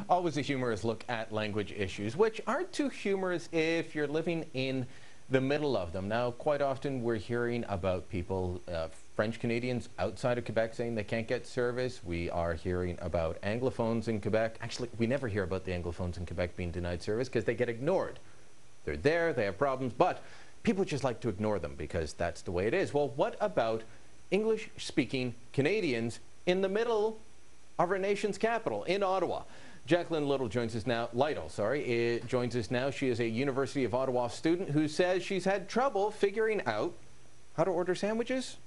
Always a humorous look at language issues, which aren't too humorous if you're living in the middle of them. Now, quite often we're hearing about people, French Canadians outside of Quebec, saying they can't get service. We are hearing about Anglophones in Quebec. Actually, we never hear about the Anglophones in Quebec being denied service because they get ignored. They're there, they have problems, but people just like to ignore them because that's the way it is. Well, what about English-speaking Canadians in the middle of our nation's capital, in Ottawa? Jacquline Lytle joins us now. Joins us now. She is a University of Ottawa student who says she's had trouble figuring out how to order sandwiches.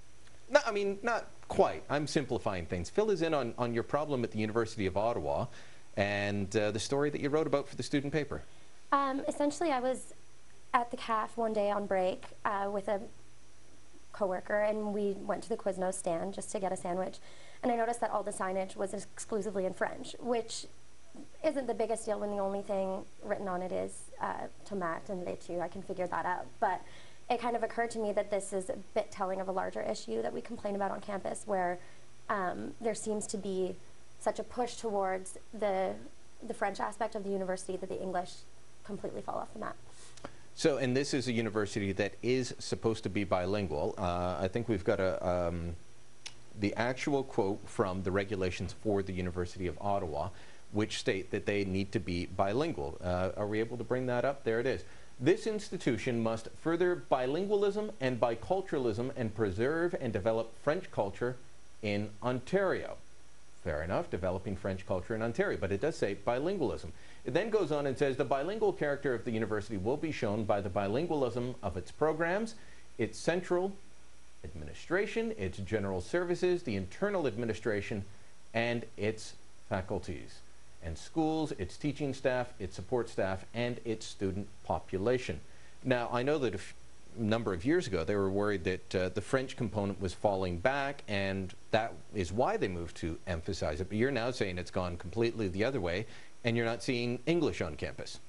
No, I mean, not quite. I'm simplifying things. Fill us in on your problem at the University of Ottawa and the story that you wrote about for the student paper. Essentially, I was at the CAF one day on break with a coworker, and we went to the Quiznos stand just to get a sandwich. And I noticed that all the signage was exclusively in French, which isn't the biggest deal when the only thing written on it is tomate and laitue. I can figure that out. But it kind of occurred to me that this is a bit telling of a larger issue that we complain about on campus, where there seems to be such a push towards the French aspect of the university that the English completely fall off the map. So, and this is a university that is supposed to be bilingual. I think we've got the actual quote from the regulations for the University of Ottawa, which state that they need to be bilingual. Are we able to bring that up? There it is. This institution must further bilingualism and biculturalism and preserve and develop French culture in Ontario. Fair enough, developing French culture in Ontario, but it does say bilingualism. It then goes on and says the bilingual character of the university will be shown by the bilingualism of its programs, its central administration, its general services, the internal administration, and its faculties, and schools, its teaching staff, its support staff, and its student population. Now, I know that a number of years ago they were worried that the French component was falling back, and that is why they moved to emphasize it. But you're now saying it's gone completely the other way, and you're not seeing English on campus.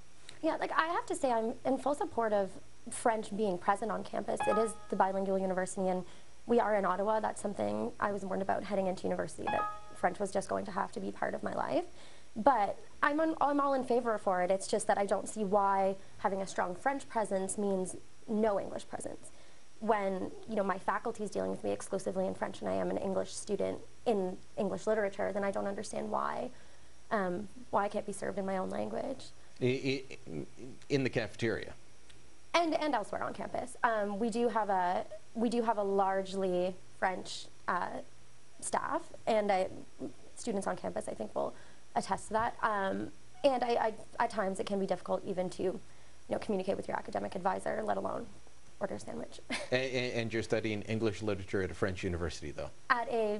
Yeah, like I have to say, I'm in full support of French being present on campus. It is the bilingual university, and we are in Ottawa. That's something I was warned about heading into university, that French was just going to have to be part of my life. But I'm all in favor for it. It's just that I don't see why having a strong French presence means no English presence. When, you know, my faculty is dealing with me exclusively in French and I am an English student in English literature, then I don't understand why I can't be served in my own language. In the cafeteria? And elsewhere on campus. We do have a largely French staff, and students on campus, I think, will attest to that. And at times it can be difficult even to, communicate with your academic advisor, let alone order a sandwich. And you're studying English literature at a French university, though? At a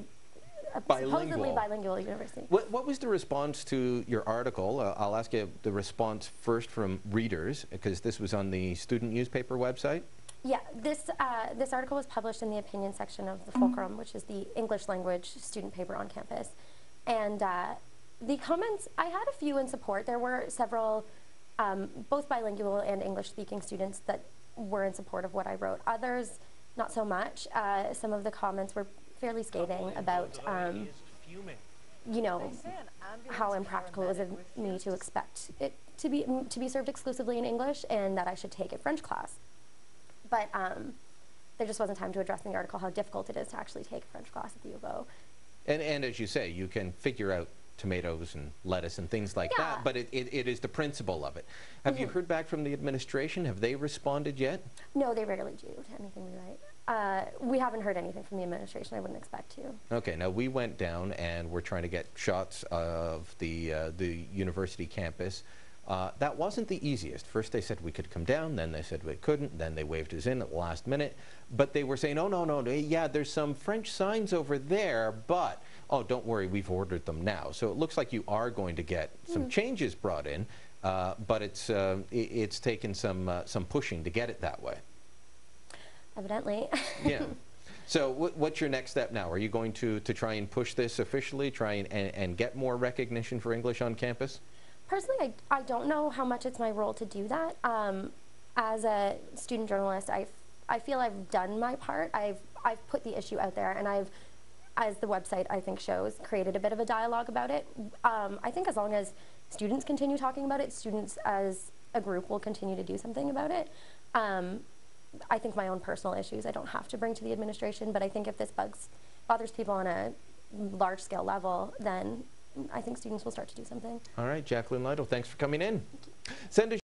supposedly bilingual university. What was the response to your article? I'll ask you the response first from readers, because this was on the student newspaper website. Yeah, this article was published in the opinion section of the Fulcrum, which is the English language student paper on campus. And the comments, I had a few in support. There were several, both bilingual and English-speaking students that were in support of what I wrote. Others, not so much. Some of the comments were fairly scathing about, how impractical it was of me to expect it to be served exclusively in English, and that I should take a French class. But there just wasn't time to address in the article how difficult it is to actually take a French class at the U of O. And as you say, you can figure out tomatoes and lettuce and things like that, but it is the principle of it. Have you heard back from the administration? Have they responded yet? No, they rarely do to anything we write. We haven't heard anything from the administration. I wouldn't expect to. Okay, now we went down and we're trying to get shots of the university campus. That wasn't the easiest. First they said we could come down, then they said we couldn't, then they waved us in at the last minute. But they were saying, oh, no, yeah, there's some French signs over there, but, oh, don't worry, we've ordered them now. So it looks like you are going to get some changes brought in, but it's taken some pushing to get it that way. Evidently. Yeah. So what's your next step now? Are you going to try and push this officially, try and get more recognition for English on campus? Personally, I don't know how much it's my role to do that. As a student journalist, I feel I've done my part. I've put the issue out there, and I've, as the website I think shows, created a bit of a dialogue about it. I think as long as students continue talking about it, students as a group will continue to do something about it. I think my own personal issues I don't have to bring to the administration, but I think if this bothers people on a large scale level, then I think students will start to do something. All right, Jacqueline Lytle, thanks for coming in. Send a